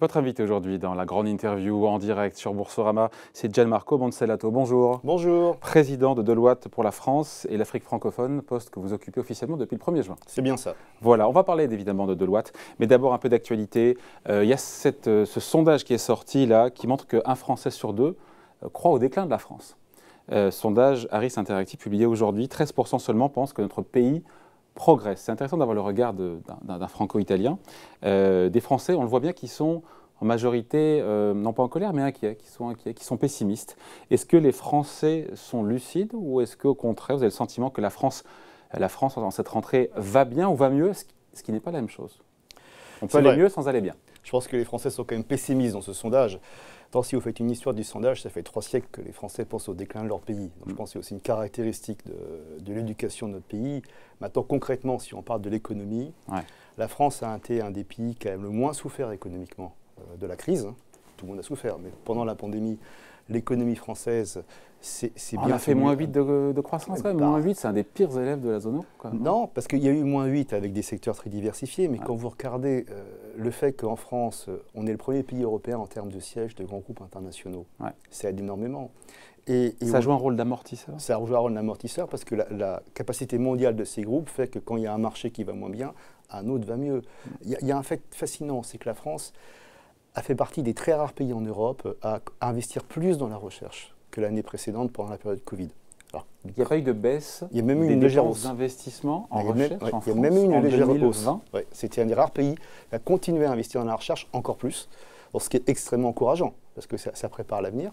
Votre invité aujourd'hui dans la grande interview en direct sur Boursorama, c'est Gianmarco Monsellato. Bonjour. Bonjour. Président de Deloitte pour la France et l'Afrique francophone, poste que vous occupez officiellement depuis le 1er juin. C'est bien ça. Voilà, on va parler évidemment de Deloitte, mais d'abord un peu d'actualité. Il y a ce sondage qui est sorti là, qui montre qu'un Français sur deux croit au déclin de la France. Sondage Harris Interactive publié aujourd'hui, 13% seulement pensent que notre pays progresse. C'est intéressant d'avoir le regard d'un franco-italien. Des Français, on le voit bien, qui sont en majorité, non pas en colère, mais inquiets, qui sont pessimistes. Est-ce que les Français sont lucides ou est-ce qu'au contraire, vous avez le sentiment que la France, dans cette rentrée, va bien ou va mieux, ce qui n'est pas la même chose? On peut aller mieux sans aller bien. Je pense que les Français sont quand même pessimistes dans ce sondage. Tant si vous faites une histoire du sondage, ça fait 3 siècles que les Français pensent au déclin de leur pays. Donc je pense que c'est aussi une caractéristique de l'éducation de notre pays. Maintenant, concrètement, si on parle de l'économie, la France a été un des pays qui a le moins souffert économiquement de la crise. Tout le monde a souffert, mais pendant la pandémie, l'économie française, c'est bien. On a fait moins 8 de croissance quand même. Moins 8, c'est un des pires élèves de la zone euro. Non, parce qu'il y a eu moins 8 avec des secteurs très diversifiés, mais quand vous regardez le fait qu'en France, on est le premier pays européen en termes de sièges de grands groupes internationaux, ça aide énormément. Et ça joue un rôle d'amortisseur? Ça joue un rôle d'amortisseur parce que la capacité mondiale de ces groupes fait que quand il y a un marché qui va moins bien, un autre va mieux. Il y a un fait fascinant, c'est que la France a fait partie des très rares pays en Europe à investir plus dans la recherche que l'année précédente pendant la période Covid. Alors, il n'y a pas eu de baisse des dépenses d'investissement en recherche en France? Il y a même eu une légère hausse. 2020. C'était un des rares pays qui a continué à investir dans la recherche encore plus, ce qui est extrêmement encourageant, parce que ça prépare l'avenir.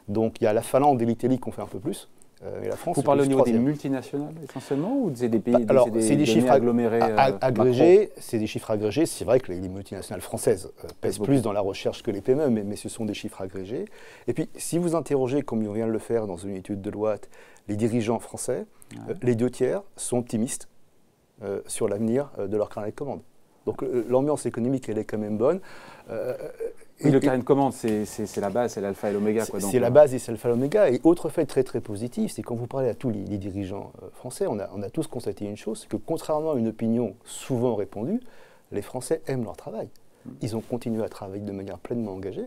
Donc il y a la Finlande et l'Italie qui ont fait un peu plus. Et la France, vous parlez au niveau des multinationales essentiellement ou c'est des pays c'est des chiffres agglomérés agrégés. C'est des chiffres agrégés. C'est vrai que les multinationales françaises pèsent plus dans la recherche que les PME, mais ce sont des chiffres agrégés. Et puis, si vous interrogez, comme on vient de le faire dans une étude de Deloitte, les dirigeants français, les 2 tiers sont optimistes sur l'avenir de leur carnet de commandes. Donc l'ambiance économique, elle est quand même bonne. Oui, le carnet de commande, c'est la base, c'est l'alpha et l'oméga. C'est la base et c'est l'alpha et l'oméga. Et autre fait très très positif, c'est quand vous parlez à tous les dirigeants français, on a tous constaté une chose, c'est que contrairement à une opinion souvent répandue, les Français aiment leur travail. Ils ont continué à travailler de manière pleinement engagée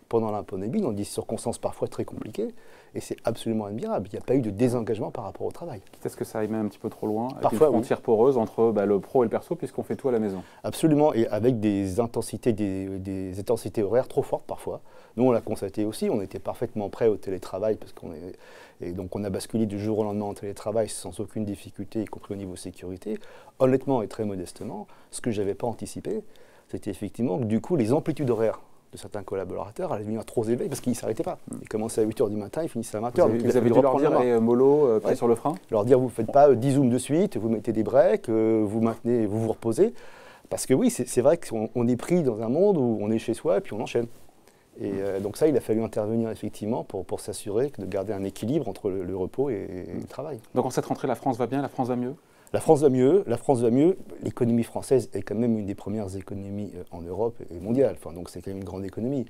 pendant la pandémie, dans des circonstances parfois très compliquées, et c'est absolument admirable. Il n'y a pas eu de désengagement par rapport au travail. Est-ce que ça aille même un petit peu trop loin, avec parfois, une frontière poreuse entre le pro et le perso, puisqu'on fait tout à la maison? Absolument, et avec des intensités horaires trop fortes parfois. Nous, on l'a constaté aussi, on était parfaitement prêts au télétravail, et donc on a basculé du jour au lendemain en télétravail sans aucune difficulté, y compris au niveau sécurité. Honnêtement et très modestement, ce que je n'avais pas anticipé, c'était effectivement que du coup, les amplitudes horaires de certains collaborateurs allaient devenir trop élevés parce qu'ils ne s'arrêtaient pas. Ils commençaient à 8h du matin, ils finissaient à 20h. Vous avez dû leur dire, mollo, pied sur le frein? Leur dire, vous ne faites pas 10 zooms de suite, vous mettez des breaks, vous vous reposez. Parce que oui, c'est vrai qu'on est pris dans un monde où on est chez soi et puis on enchaîne. Et donc ça, il a fallu intervenir effectivement pour s'assurer de garder un équilibre entre le repos et le travail. Donc en cette rentrée, la France va bien, la France va mieux? La France va mieux, l'économie française est quand même une des premières économies en Europe et mondiale, donc c'est quand même une grande économie.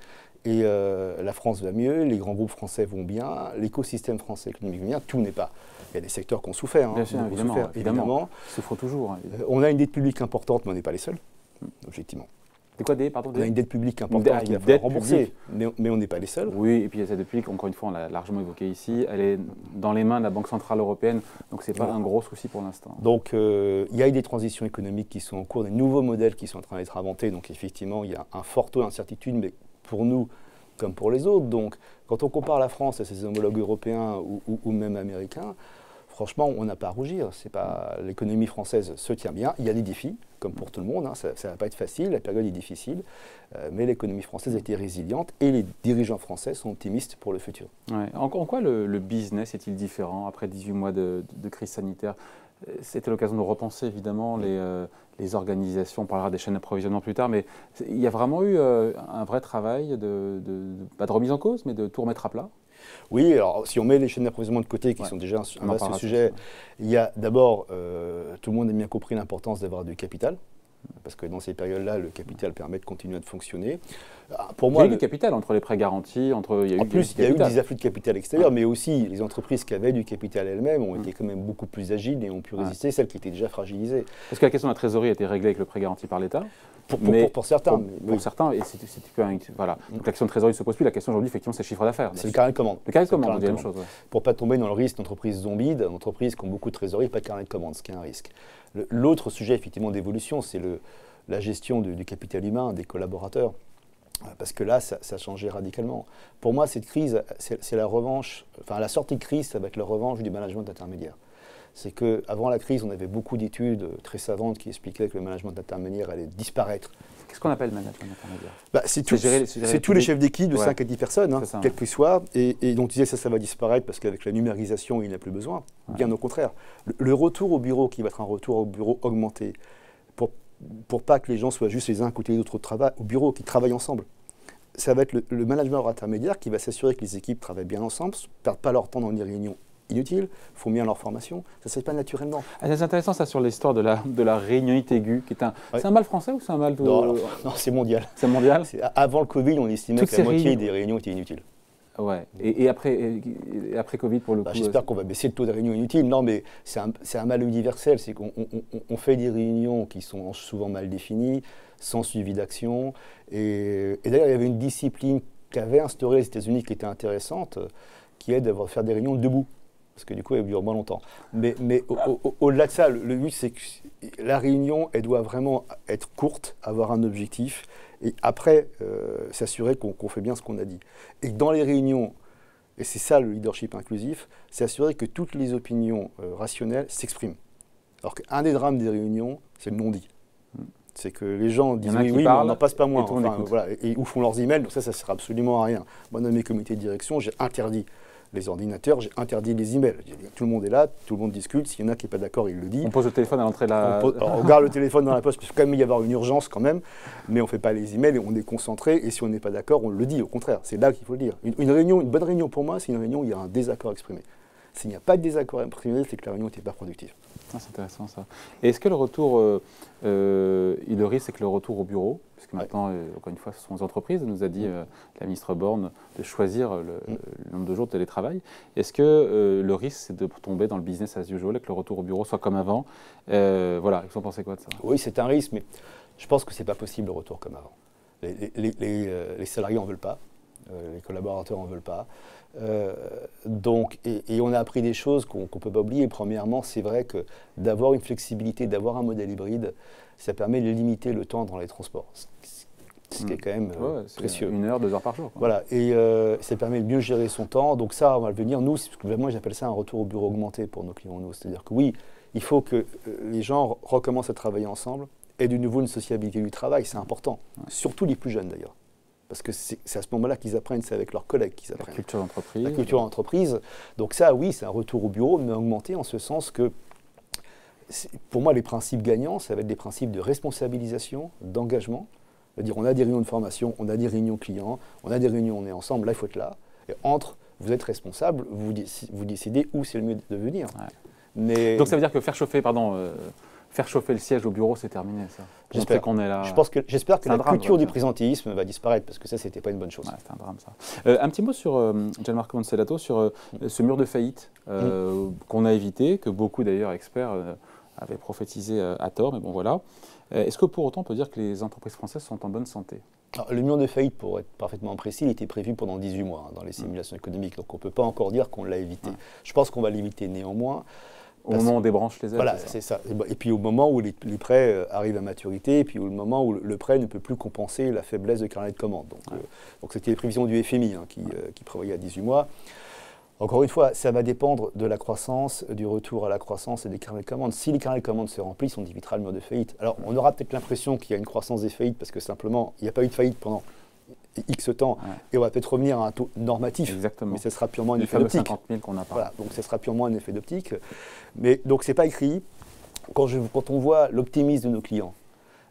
Et la France va mieux, les grands groupes français vont bien, l'écosystème français économique va bien, tout n'est pas. Il y a des secteurs qui ont souffert. Bien sûr, évidemment. Il souffre toujours. On a une dette publique importante, mais on n'est pas les seuls, objectivement. C'est quoi On a une dette publique importante qu'il va falloir rembourser, mais on n'est pas les seuls. Oui, et puis cette dette publique, encore une fois, on l'a largement évoqué ici, elle est dans les mains de la Banque Centrale Européenne, donc ce n'est pas un gros souci pour l'instant. Donc il y a eu des transitions économiques qui sont en cours, des nouveaux modèles qui sont en train d'être inventés, donc effectivement, il y a un fort taux d'incertitude, mais pour nous, comme pour les autres. Donc quand on compare la France à ses homologues européens ou même américains, franchement, on n'a pas à rougir. L'économie française se tient bien. Il y a des défis, comme pour tout le monde. Ça ne va pas être facile, la période est difficile. Mais l'économie française a été résiliente et les dirigeants français sont optimistes pour le futur. Ouais. En quoi le business est-il différent après 18 mois de crise sanitaire? C'était l'occasion de repenser évidemment les organisations. On parlera des chaînes d'approvisionnement plus tard, mais il y a vraiment eu un vrai travail, pas de remise en cause, mais de tout remettre à plat? Oui, alors si on met les chaînes d'approvisionnement de côté, qui sont déjà un vaste sujet, il y a d'abord, tout le monde a bien compris l'importance d'avoir du capital. parce que dans ces périodes-là, le capital permet de continuer à fonctionner. Pour moi, il y a eu du capital entre les prêts garantis, en plus, il y a eu des afflux de capital extérieur, mais aussi les entreprises qui avaient du capital elles-mêmes ont été quand même beaucoup plus agiles et ont pu résister, celles qui étaient déjà fragilisées. Parce que la question de la trésorerie a été réglée avec le prêt garanti par l'État. Pour certains. Pour certains, et voilà. Donc la question de trésorerie ne se pose plus. La question aujourd'hui, effectivement, c'est le chiffre d'affaires. C'est le carnet de commande. Le carnet de commande, on dit la même chose. Ouais. Pour ne pas tomber dans le risque d'entreprise zombie, d'entreprises qui ont beaucoup de trésorerie, pas de carnet de commande, ce qui est un risque. L'autre sujet, effectivement, d'évolution, c'est la gestion du capital humain, des collaborateurs. Parce que là, ça a changé radicalement. Pour moi, cette crise, c'est la revanche. Enfin, la sortie de crise, ça va être la revanche du management intermédiaire. C'est qu'avant la crise, on avait beaucoup d'études très savantes qui expliquaient que le management intermédiaire allait disparaître. Qu'est-ce qu'on appelle management intermédiaire? C'est tous les chefs d'équipe de 5 à 10 personnes, hein, quels qu'ils soient. Et donc, tu disais ça va disparaître parce qu'avec la numérisation, il n'y en a plus besoin. Bien au contraire. Le retour au bureau, qui va être un retour au bureau augmenté, pour pas que les gens soient juste les uns à côté des autres au bureau, qui travaillent ensemble. Ça va être le management intermédiaire qui va s'assurer que les équipes travaillent bien ensemble, ne perdent pas leur temps dans des réunions inutiles, font bien leur formation. Ça ne se fait pas naturellement. C'est intéressant ça sur l'histoire de la réunionnite aiguë. C'est un mal français ou c'est un mal Non, c'est mondial. C'est mondial. Avant le Covid, on estimait que la moitié des réunions étaient inutiles. Ouais. Et après Covid, pour le coup. J'espère qu'on va baisser le taux de réunions inutiles. Non, mais c'est un mal universel. C'est qu'on fait des réunions qui sont souvent mal définies, sans suivi d'action. Et d'ailleurs, il y avait une discipline qu'avaient instaurée les États-Unis qui était intéressante, qui est de faire des réunions debout. Parce que du coup, elle dure moins longtemps. Mais au-delà de ça, le but, c'est que la réunion, elle doit vraiment être courte, avoir un objectif, et après, s'assurer qu'on fait bien ce qu'on a dit. Et dans les réunions, et c'est ça le leadership inclusif, c'est assurer que toutes les opinions rationnelles s'expriment. Alors qu'un des drames des réunions, c'est le non-dit. C'est que les gens disent oui, mais on n'en passe pas moins. Ou font leurs emails, donc ça ne sert absolument à rien. Moi, dans mes comités de direction, j'ai interdit les ordinateurs, j'ai interdit les emails. Tout le monde est là, tout le monde discute. S'il y en a qui n'est pas d'accord, il le dit. On pose le téléphone à l'entrée de la... On garde le téléphone dans la poste, parce qu'il peut quand même y avoir une urgence quand même, mais on ne fait pas les emails et on est concentré. Et si on n'est pas d'accord, on le dit. Au contraire, c'est là qu'il faut le dire. Une bonne réunion pour moi, c'est une réunion où il y a un désaccord exprimé. S'il n'y a pas de désaccord exprimé, c'est que la réunion n'était pas productive. C'est intéressant ça. Et est-ce que le retour, le risque, c'est que le retour au bureau, puisque maintenant, encore une fois, ce sont les entreprises, nous a dit la ministre Borne de choisir le nombre de jours de télétravail. Est-ce que le risque, c'est de tomber dans le business as usual, et que le retour au bureau soit comme avant? Voilà, vous en pensez quoi de ça? Oui, c'est un risque, mais je pense que ce n'est pas possible le retour comme avant. Les salariés n'en veulent pas, les collaborateurs n'en veulent pas. Et on a appris des choses qu'on ne peut pas oublier. Premièrement, c'est vrai que d'avoir une flexibilité, d'avoir un modèle hybride, ça permet de limiter le temps dans les transports. Ce qui est quand même précieux. 1 heure, 2 heures par jour. Quoi. Voilà, et ça permet de mieux gérer son temps. Donc ça, on va le venir. Nous, moi j'appelle ça un retour au bureau augmenté pour nos clients. C'est-à-dire que oui, il faut que les gens recommencent à travailler ensemble et de nouveau une sociabilité du travail, c'est important. Surtout les plus jeunes d'ailleurs. Parce que c'est à ce moment-là qu'ils apprennent, c'est avec leurs collègues qu'ils apprennent. La culture d'entreprise. La culture d'entreprise. Donc ça, oui, c'est un retour au bureau, mais augmenté en ce sens que, pour moi, les principes gagnants, ça va être des principes de responsabilisation, d'engagement. C'est-à-dire, on a des réunions de formation, on a des réunions clients, on a des réunions, on est ensemble, là, il faut être là. Et vous êtes responsable, vous décidez où c'est le mieux de venir. Ouais. Mais, donc ça veut dire que faire chauffer le siège au bureau, c'est terminé, ça. J'espère qu'on est là. J'espère que la culture du présentéisme va disparaître, parce que ça, c'était pas une bonne chose. Ouais, c'est un drame, ça. Un petit mot sur Gianmarco Monsellato, sur ce mur de faillite qu'on a évité, que beaucoup d'ailleurs experts avaient prophétisé à tort, mais bon voilà. Est-ce que pour autant on peut dire que les entreprises françaises sont en bonne santé? Alors, le mur de faillite, pour être parfaitement précis, il était prévu pendant 18 mois dans les simulations économiques, donc on ne peut pas encore dire qu'on l'a évité. Je pense qu'on va l'éviter néanmoins. Au moment où on débranche les aides. Voilà, c'est ça. Et puis au moment où les prêts arrivent à maturité, et puis au moment où le prêt ne peut plus compenser la faiblesse de carnet de commande. Donc c'était les prévisions du FMI qui prévoyaient à 18 mois. Encore une fois, ça va dépendre de la croissance, du retour à la croissance et des carnets de commandes. Si les carnets de commandes se remplissent, on évitera le mur de faillite. Alors on aura peut-être l'impression qu'il y a une croissance des faillites parce que simplement, il n'y a pas eu de faillite pendant X temps, et on va peut-être revenir à un taux normatif. Exactement. Mais ce sera purement un effet d'optique. 50 000 qu'on a parlé. Voilà, donc ce sera purement un effet d'optique. Mais donc c'est pas écrit. Quand on voit l'optimisme de nos clients,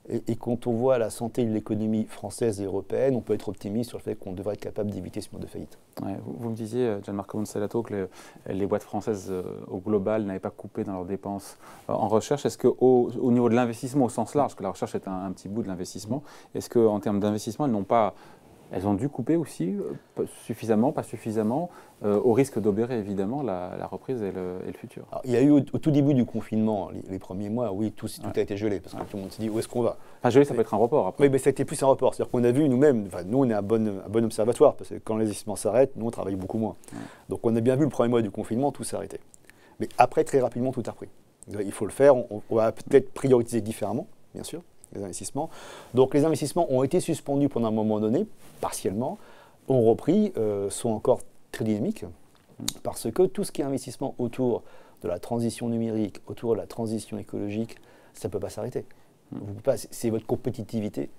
Et quand on voit la santé de l'économie française et européenne, on peut être optimiste sur le fait qu'on devrait être capable d'éviter ce mode de faillite. Ouais, vous me disiez, Gianmarco Monsalato, que les boîtes françaises au global n'avaient pas coupé dans leurs dépenses en recherche. Est-ce qu'au niveau de l'investissement au sens large, parce que la recherche est un petit bout de l'investissement, est-ce qu'en termes d'investissement, elles ont dû couper aussi, suffisamment, pas suffisamment, au risque d'obérer évidemment la reprise et le futur? Alors, il y a eu au tout début du confinement, les premiers mois, oui, tout a été gelé, parce que tout le monde s'est dit où est-ce qu'on va. Enfin, gelé, ça peut être un report après. Oui, mais ça a été plus un report. C'est-à-dire qu'on a vu nous-mêmes, nous on est un bon observatoire, parce que quand l'investissement s'arrête, nous on travaille beaucoup moins. Donc on a bien vu le premier mois du confinement, tout s'est arrêté. Mais après, très rapidement, tout a repris. Il faut le faire, on va peut-être prioriser différemment, bien sûr, les investissements. Donc les investissements ont été suspendus pendant un moment donné, partiellement, ont repris, sont encore très dynamiques, parce que tout ce qui est investissement autour de la transition numérique, autour de la transition écologique, ça ne peut pas s'arrêter. C'est votre compétitivité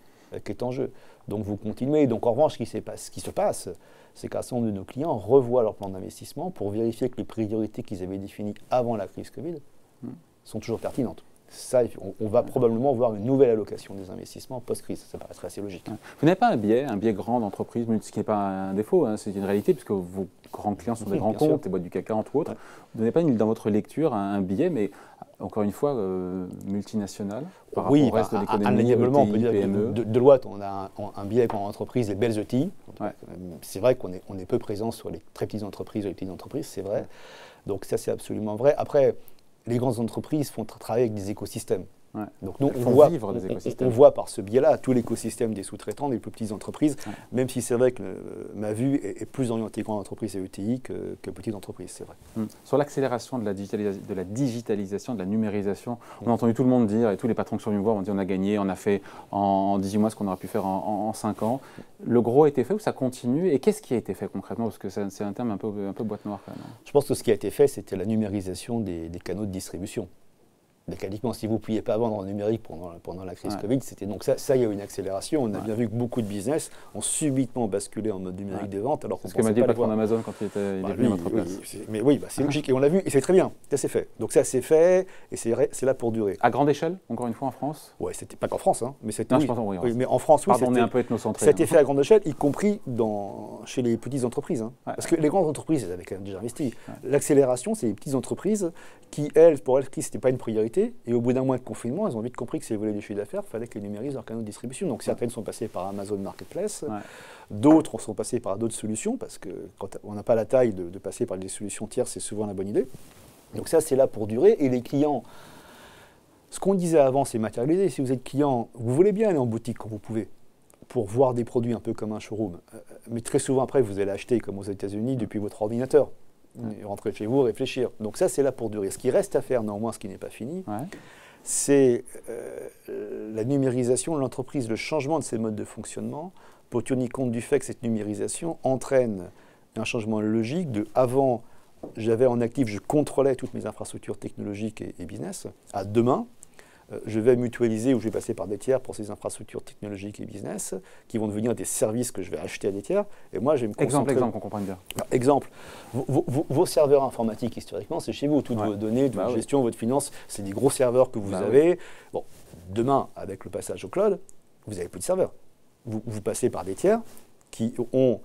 qui est en jeu. Donc vous continuez. Donc en revanche, ce qui se passe, c'est qu'un certain nombre de nos clients revoient leur plan d'investissement pour vérifier que les priorités qu'ils avaient définies avant la crise Covid sont toujours pertinentes. Ça, on va probablement voir une nouvelle allocation des investissements post-crise. Ça paraîtrait assez logique. Vous n'avez pas un biais grand d'entreprise, ce qui n'est pas un défaut, hein, c'est une réalité, puisque vos grands clients sont des grands comptes, des boîtes du CAC 40 ou autres. Vous n'avez pas dans votre lecture un biais, mais encore une fois, multinational par rapport au reste de l'économie, indéniablement, on peut dire PME. que Deloitte, on a un biais pour entreprise, les belles ETI. C'est vrai qu'on est peu présent sur les très petites entreprises ou les petites entreprises, c'est vrai. Donc ça, c'est absolument vrai. Après, les grandes entreprises font travailler avec des écosystèmes. Donc nous, on voit par ce biais-là tout l'écosystème des sous-traitants, des plus petites entreprises, même si c'est vrai que ma vue est plus orientée grande entreprise et ETI que petites entreprises, c'est vrai. Sur l'accélération de la digitalisation, de la numérisation, on a entendu tout le monde dire, et tous les patrons qui sont venus me voir ont dit on a gagné, on a fait en 18 mois ce qu'on aurait pu faire en 5 ans. Le gros a été fait ou ça continue? Et qu'est-ce qui a été fait concrètement? Parce que c'est un terme un peu boîte noire quand même. Je pense que ce qui a été fait, c'était la numérisation des canaux de distribution. Mécaniquement, si vous ne pouviez pas vendre en numérique pendant la crise Covid, c'était donc ça, il y a eu une accélération. On a bien vu que beaucoup de business ont subitement basculé en mode numérique des ventes. Alors c'est ce que m'a dit le patron d'Amazon quand il est venu à notre place. Mais oui, c'est logique. Et on l'a vu, et c'est très bien. Ça, c'est fait. Donc ça, c'est fait, et c'est là pour durer. À grande échelle, encore une fois, en France? Oui, c'était pas qu'en France, hein, mais c'était. Non, je pense oui, mais en France, oui. Pardon, on est un peu ethnocentré. Ça a été fait à grande échelle, y compris chez les petites entreprises. Hein. Parce que les grandes entreprises, elles avaient quand même déjà investi. L'accélération, c'est les petites entreprises qui, pour elles, c'était pas une priorité. Et au bout d'un mois de confinement, elles ont vite compris que si elles voulaient du chiffre d'affaires, il fallait qu'elles numérisent leur canaux de distribution. Donc certaines sont passées par Amazon Marketplace, d'autres sont passées par d'autres solutions, parce que quand on n'a pas la taille de passer par des solutions tierces, c'est souvent la bonne idée. Donc ça, c'est là pour durer. Et les clients, ce qu'on disait avant, c'est matérialisé. Si vous êtes client, vous voulez bien aller en boutique quand vous pouvez, pour voir des produits un peu comme un showroom. Mais très souvent après, vous allez acheter, comme aux États-Unis, depuis votre ordinateur. Rentrer chez vous, réfléchir. Donc ça, c'est là pour durer. Ce qui reste à faire, néanmoins, ce qui n'est pas fini, c'est la numérisation de l'entreprise, le changement de ses modes de fonctionnement, pour tenir compte du fait que cette numérisation entraîne un changement logique de avant, j'avais en actif, je contrôlais toutes mes infrastructures technologiques et business, à demain, je vais mutualiser ou je vais passer par des tiers pour ces infrastructures technologiques et business qui vont devenir des services que je vais acheter à des tiers. Et moi, je vais me concentrer... Exemple, qu'on comprenne bien. Exemple, vos serveurs informatiques, historiquement, c'est chez vous. Toutes vos données, votre gestion, votre finance, c'est des gros serveurs que vous avez. Bon, demain, avec le passage au cloud, vous n'avez plus de serveurs. Vous passez par des tiers qui ont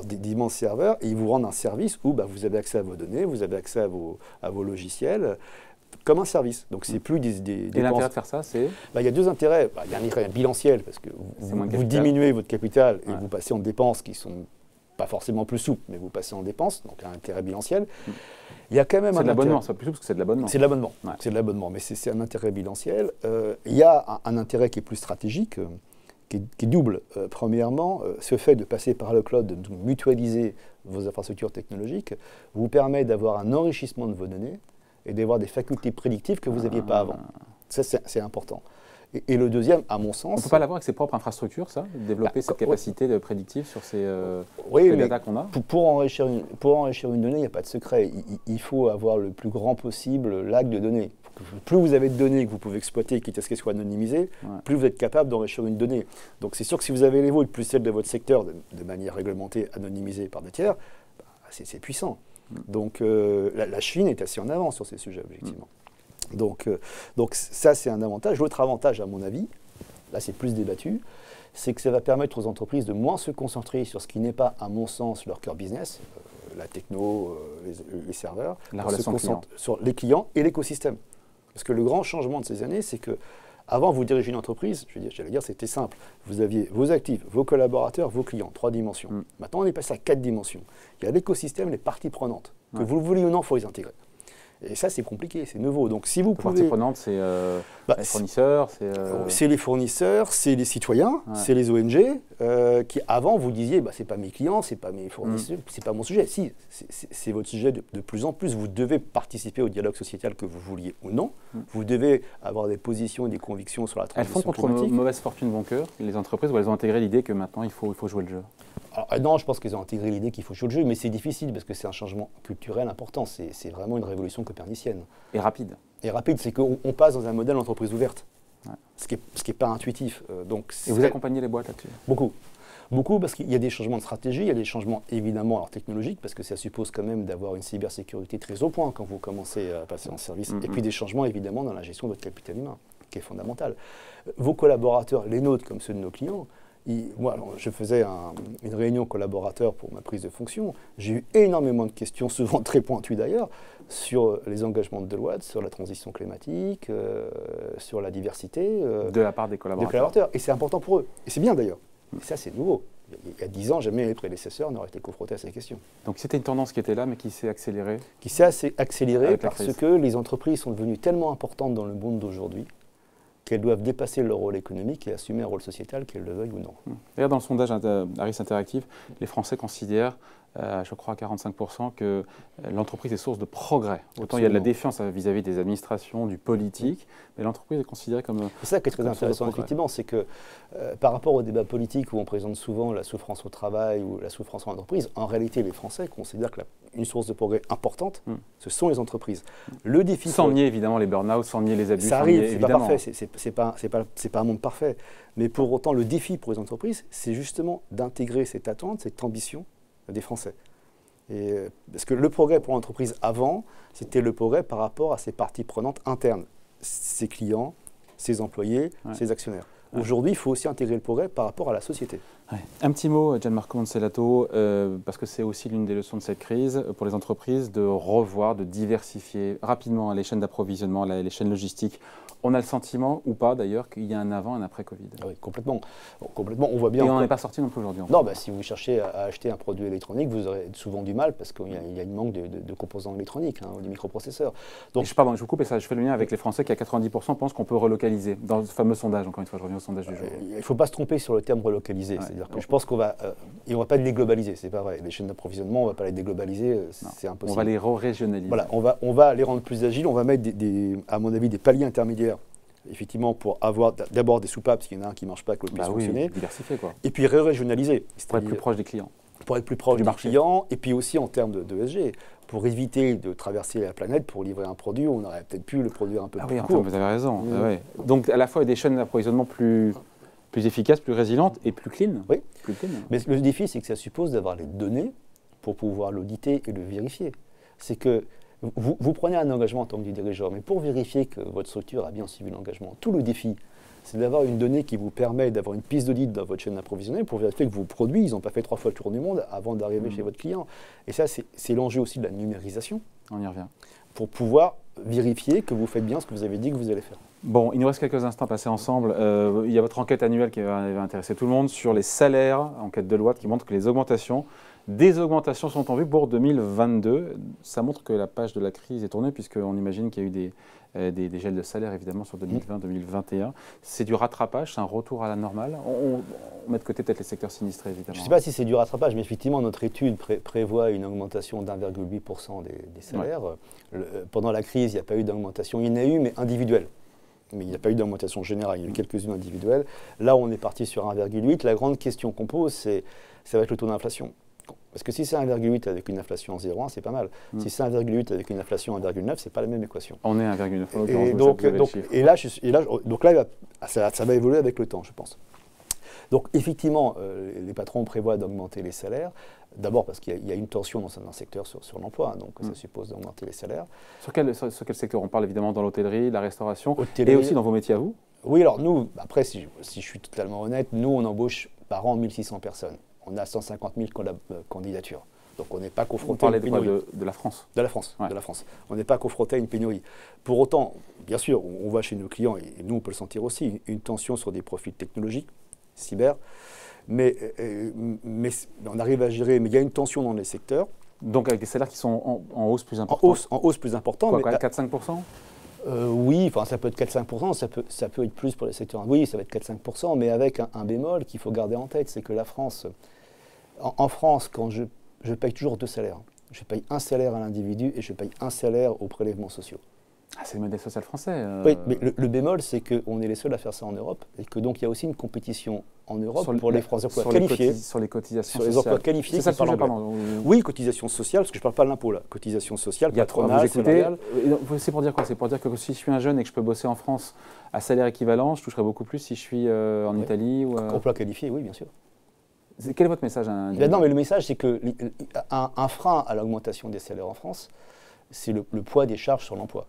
d'immenses serveurs et ils vous rendent un service où vous avez accès à vos données, vous avez accès à vos logiciels, comme un service. Donc c'est plus des Et l'intérêt de faire ça, c'est il y a deux intérêts. Il y a un intérêt bilanciel, parce que vous diminuez votre capital et vous passez en dépenses qui sont pas forcément plus souples, mais vous passez en dépenses, donc un intérêt bilanciel. Il y a quand même c'est de l'abonnement, c'est plus souple parce que c'est de l'abonnement. C'est de l'abonnement, c'est de l'abonnement, mais c'est un intérêt bilanciel. Il y a un intérêt qui est plus stratégique, qui est double. Premièrement, ce fait de passer par le cloud, de mutualiser vos infrastructures technologiques, vous permet d'avoir un enrichissement de vos données et d'avoir des facultés prédictives que vous n'aviez pas avant. Ça, c'est important. Et le deuxième, à mon sens... On ne peut pas l'avoir avec ses propres infrastructures, ça? Développer cette capacité de prédictive sur ces data qu'on a? Pour enrichir une donnée, il n'y a pas de secret. Il faut avoir le plus grand possible lac de données. Plus vous avez de données que vous pouvez exploiter, quitte à ce qu'elles soient anonymisées, plus vous êtes capable d'enrichir une donnée. Donc c'est sûr que si vous avez les vôtres, plus celles de votre secteur, de manière réglementée, anonymisée par des tiers, c'est puissant. Donc la Chine est assez en avance sur ces sujets, objectivement. Donc ça, c'est un avantage. L'autre avantage, à mon avis, là c'est plus débattu, c'est que ça va permettre aux entreprises de moins se concentrer sur ce qui n'est pas, à mon sens, leur cœur business, la techno, les serveurs, la relation client, sur les clients et l'écosystème. Parce que le grand changement de ces années, c'est que avant, vous dirigez une entreprise, j'allais dire, c'était simple. Vous aviez vos actifs, vos collaborateurs, vos clients, 3 dimensions. Maintenant, on est passé à 4 dimensions. Il y a l'écosystème, les parties prenantes. Que vous le vouliez ou non, il faut les intégrer. Et ça, c'est compliqué, c'est nouveau. Donc, si vous les pouvez... parties prenantes, c'est les fournisseurs, c'est les fournisseurs, c'est les citoyens, c'est les ONG, qui avant, vous disiez, c'est pas mes clients, c'est pas mes fournisseurs, c'est pas mon sujet. Si, c'est votre sujet de plus en plus. Vous devez participer au dialogue sociétal que vous vouliez ou non. Vous devez avoir des positions et des convictions sur la transition climatique. Elles font contre mauvaise fortune bon cœur, les entreprises, où elles ont intégré l'idée que maintenant, il faut jouer le jeu. Alors, non, je pense qu'ils ont intégré l'idée qu'il faut jouer le jeu, mais c'est difficile parce que c'est un changement culturel important. C'est vraiment une révolution copernicienne. Et rapide. Et rapide, c'est qu'on passe dans un modèle d'entreprise ouverte, ce qui est pas intuitif. Et vous accompagnez les boîtes là-dessus? Beaucoup. Beaucoup parce qu'il y a des changements de stratégie, il y a des changements évidemment technologiques, parce que ça suppose quand même d'avoir une cybersécurité très au point quand vous commencez à passer en service. Et puis des changements évidemment dans la gestion de votre capital humain, qui est fondamental. Vos collaborateurs, les nôtres comme ceux de nos clients, moi, je faisais une réunion collaborateur pour ma prise de fonction. J'ai eu énormément de questions, souvent très pointues d'ailleurs, sur les engagements de Deloitte, sur la transition climatique, sur la diversité. De la part des collaborateurs. Et c'est important pour eux. Et c'est bien d'ailleurs. Et ça, c'est nouveau. Il y a 10 ans, jamais les prédécesseurs n'auraient été confrontés à ces questions. Donc c'était une tendance qui était là, mais qui s'est accélérée? Qui s'est accélérée parce que les entreprises sont devenues tellement importantes dans le monde d'aujourd'hui qu'elles doivent dépasser leur rôle économique et assumer un rôle sociétal, qu'elles le veuillent ou non. D'ailleurs, dans le sondage Harris Interactive, les Français considèrent, je crois à 45%, que l'entreprise est source de progrès. Autant il y a de la défiance vis-à-vis des administrations, du politique, mais l'entreprise est considérée comme... C'est ça qui est très intéressant, effectivement, c'est que par rapport au débat politique où on présente souvent la souffrance au travail ou la souffrance en entreprise, en réalité, les Français considèrent qu'une source de progrès importante, ce sont les entreprises. Le défi... Sans nier évidemment les burn-out, sans nier les abus. Ça arrive, c'est pas parfait, c'est pas un monde parfait. Mais pour autant, le défi pour les entreprises, c'est justement d'intégrer cette attente, cette ambition des Français. Parce que le progrès pour l'entreprise avant, c'était le progrès par rapport à ses parties prenantes internes, ses clients, ses employés, ses actionnaires. Aujourd'hui, il faut aussi intégrer le progrès par rapport à la société. Un petit mot, Gianmarco Monsellato, parce que c'est aussi l'une des leçons de cette crise pour les entreprises, de revoir, de diversifier rapidement les chaînes d'approvisionnement, les chaînes logistiques. On a le sentiment, ou pas d'ailleurs, qu'il y a un avant et un après Covid. Oui, complètement. Complètement, on voit bien. Et on n'en est pas sorti non plus aujourd'hui. Non, si vous cherchez à acheter un produit électronique, vous aurez souvent du mal parce qu'il y a un manque de composants électroniques, des microprocesseurs. Donc, je vous coupe et ça, je fais le lien avec les Français qui, à 90%, pensent qu'on peut relocaliser. Dans ce fameux sondage, encore une fois, je reviens au sondage du jour. Il ne faut pas se tromper sur le terme relocaliser. C'est-à-dire que je pense qu'on va... et on ne va pas déglobaliser, c'est pas vrai. Les chaînes d'approvisionnement, on ne va pas les déglobaliser, c'est impossible. On va les régionaliser. Voilà, on va les rendre plus agiles, on va mettre, à mon avis, des paliers intermédiaires. Effectivement, pour avoir d'abord des soupapes, parce qu'il y en a un qui ne marche pas, que l'autre puisse fonctionner. Diversifier, quoi. Et puis régionaliser. Pour être plus proche des clients. Pour être plus proche du client, et puis aussi en termes de ESG, pour éviter de traverser la planète pour livrer un produit, on aurait peut-être pu le produire un peu plus court. Vous avez raison. Donc à la fois des chaînes d'approvisionnement plus efficaces, plus résilientes et plus clean. Oui. Plus clean. Mais le défi, c'est que ça suppose d'avoir les données pour pouvoir l'auditer et le vérifier. C'est que vous prenez un engagement en tant que dirigeant, mais pour vérifier que votre structure a bien suivi l'engagement, tout le défi, c'est d'avoir une donnée qui vous permet d'avoir une piste d'audit dans votre chaîne d'approvisionnement pour vérifier que vos produits, ils n'ont pas fait 3 fois le tour du monde avant d'arriver chez votre client. Et ça, c'est l'enjeu aussi de la numérisation. On y revient. Pour pouvoir vérifier que vous faites bien ce que vous avez dit que vous allez faire. Bon, il nous reste quelques instants à passer ensemble. Il y a votre enquête annuelle qui va intéresser tout le monde sur les salaires, enquête Deloitte, qui montre que les augmentations sont en vue pour 2022. Ça montre que la page de la crise est tournée, puisqu'on imagine qu'il y a eu des gels de salaire, évidemment, sur 2020-2021. C'est du rattrapage, c'est un retour à la normale. On met de côté peut-être les secteurs sinistrés, évidemment. Je ne sais pas si c'est du rattrapage, mais effectivement, notre étude prévoit une augmentation d'1,8% des salaires. Pendant la crise, il n'y a pas eu d'augmentation. Il y en a eu, mais individuelle. Mais il n'y a pas eu d'augmentation générale, il y a eu quelques-unes individuelles. Là, on est parti sur 1,8. La grande question qu'on pose, ça va être le taux d'inflation. Parce que si c'est 1,8 avec une inflation en 0,1, c'est pas mal. Si c'est 1,8 avec une inflation en 1,9, c'est pas la même équation. On est à 1,9. Donc là, ça va évoluer avec le temps, je pense. Donc effectivement, les patrons prévoient d'augmenter les salaires. D'abord parce qu'il y a une tension dans un secteur sur l'emploi, donc ça suppose d'augmenter les salaires. Sur quel secteur? On parle évidemment dans l'hôtellerie, la restauration, et aussi dans vos métiers à vous? Oui, alors nous, après, si je suis totalement honnête, nous, on embauche par an 1600 personnes. On a 150 000 candidatures. Donc on n'est pas confronté à une pénurie. De la France. De la France, ouais. de la France. On n'est pas confronté à une pénurie. Pour autant, bien sûr, on va chez nos clients, et nous on peut le sentir aussi, une tension sur des profils technologiques, cyber, mais on arrive à gérer, mais il y a une tension dans les secteurs. Donc avec des salaires qui sont en hausse plus importante. En hausse plus importante. Quoi, 4-5%? Oui, enfin, ça peut être 4-5%, ça peut être plus pour les secteurs. Oui, ça va être 4-5%, mais avec un bémol qu'il faut garder en tête, c'est que la France, en France, quand je paye toujours 2 salaires. Je paye un salaire à l'individu et je paye un salaire aux prélèvements sociaux. Ah, c'est le modèle social français. Oui, mais le bémol, c'est qu'on est les seuls à faire ça en Europe et que donc il y a aussi une compétition en Europe pour les emplois qualifiés. Sur les cotisations sociales. Sur les emplois qualifiés. C'est ça le sujet, pardon. Oui, cotisation sociale, parce que je ne parle pas de l'impôt là. Cotisation sociale, patronale, salariale. C'est pour dire quoi? C'est pour dire que si je suis un jeune et que je peux bosser en France à salaire équivalent, je toucherai beaucoup plus si je suis en Italie ou... Emploi qualifié, oui, bien sûr. Quel est votre message? Non, mais le message, c'est qu'un frein à l'augmentation des salaires en France, c'est le poids des charges sur l'emploi.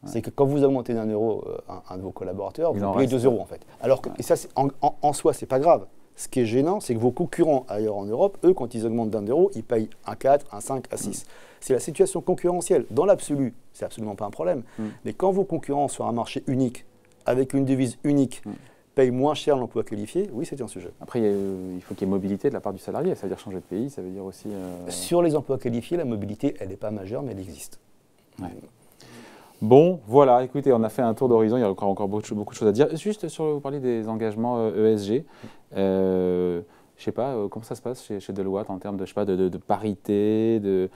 Ouais. C'est que quand vous augmentez d'1 euro un de vos collaborateurs, vous payez 2 euros en fait. Alors que, et ça, en soi, c'est pas grave. Ce qui est gênant, c'est que vos concurrents ailleurs en Europe, eux, quand ils augmentent d'1 euro, ils payent un 4, un 5, un 6. C'est la situation concurrentielle. Dans l'absolu, c'est absolument pas un problème. Mais quand vos concurrents sur un marché unique, avec une devise unique, paye moins cher l'emploi qualifié, oui, c'est un sujet. Après, il faut qu'il y ait mobilité de la part du salarié. Ça veut dire changer de pays, ça veut dire aussi... Sur les emplois qualifiés, la mobilité, elle n'est pas majeure, mais elle existe. Ouais. Bon, voilà, écoutez, on a fait un tour d'horizon, il y a encore beaucoup de choses à dire. Juste vous parlez des engagements ESG. Je sais pas, comment ça se passe chez Deloitte en termes de, je sais pas, de parité, de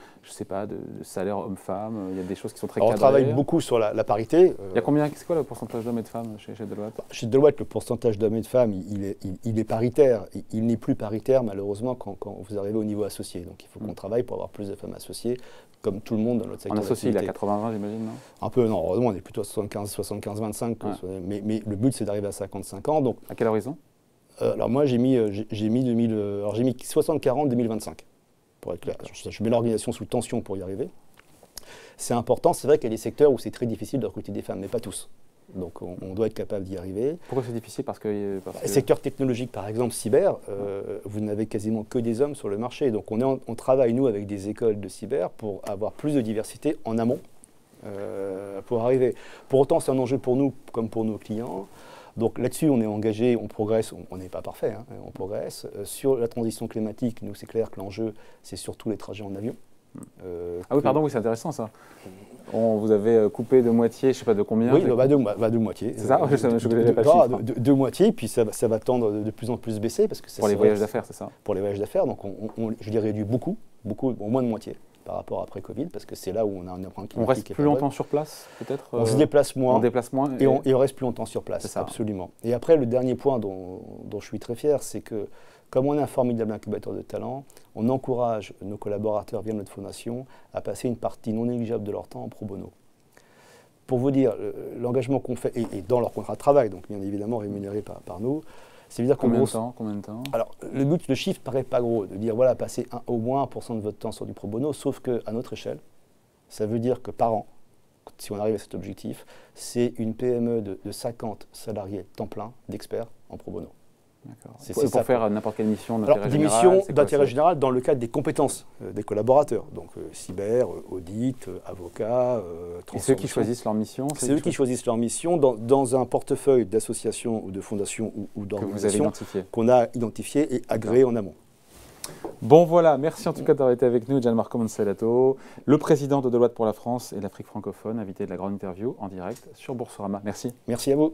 salaire homme-femme. Il y a des choses qui sont très cadrées. On travaille beaucoup sur la parité. Il y a combien, c'est quoi le pourcentage d'hommes et de femmes chez Deloitte? Chez Deloitte, le pourcentage d'hommes et de femmes, il est paritaire. Il n'est plus paritaire, malheureusement, quand vous arrivez au niveau associé. Donc il faut qu'on travaille pour avoir plus de femmes associées, comme tout le monde dans notre secteur. En associé, il est à 80-20, j'imagine, non? Un peu, non, heureusement, on est plutôt à 75-25. Ouais. Mais le but, c'est d'arriver à 55 ans. Donc, à quel horizon? Alors moi, j'ai mis 60-40 2025, pour être clair. Je mets l'organisation sous tension pour y arriver. C'est important, c'est vrai qu'il y a des secteurs où c'est très difficile de recruter des femmes, mais pas tous. Donc on doit être capable d'y arriver. Pourquoi c'est difficile? Parce que secteur technologique, par exemple, cyber, vous n'avez quasiment que des hommes sur le marché. Donc on travaille, nous, avec des écoles de cyber pour avoir plus de diversité en amont, pour arriver. Pour autant, c'est un enjeu pour nous comme pour nos clients. Donc là-dessus, on est engagé, on progresse, on n'est pas parfait, hein, on progresse. Sur la transition climatique, nous, c'est clair que l'enjeu, c'est surtout les trajets en avion. Ah oui, pardon, oui, c'est intéressant ça. Vous avez coupé de moitié, je ne sais pas de combien. Oui, de moitié. C'est ça? Je ne connais pas le chiffre. De moitié, puis ça va tendre de plus en plus baisser. Parce que pour les voyages d'affaires, c'est ça? Pour les voyages d'affaires, donc je les réduis beaucoup, au moins de moitié par rapport après Covid, parce que c'est là où on a un empreinte climatique. On reste plus longtemps sur place, peut-être? On se déplace moins. On déplace moins. Et on reste plus longtemps sur place, absolument. Et après, le dernier point dont je suis très fier, c'est que comme on est un formidable incubateur de talent, on encourage nos collaborateurs via notre fondation à passer une partie non négligeable de leur temps en pro bono. Pour vous dire, l'engagement qu'on fait, et dans leur contrat de travail, donc bien évidemment rémunéré par nous, c'est dire combien de temps? Alors, le chiffre paraît pas gros, de dire voilà, passez au moins 1% de votre temps sur du pro bono, sauf qu'à notre échelle, ça veut dire que par an, si on arrive à cet objectif, c'est une PME de 50 salariés temps plein d'experts en pro bono. D'accord. C'est pour faire n'importe quelle mission d'intérêt général? Des missions d'intérêt général dans le cadre des compétences des collaborateurs. Donc cyber, audit, avocat, transformation. Et ceux qui choisissent leur mission? C'est eux qui choisissent leur mission dans un portefeuille d'associations ou de fondations ou d'organisations qu'on a identifié et agréé en amont. Bon voilà, merci en tout cas d'avoir été avec nous, Gianmarco Monselato, le président de Deloitte pour la France et l'Afrique francophone, invité de la grande interview en direct sur Boursorama. Merci. Merci à vous.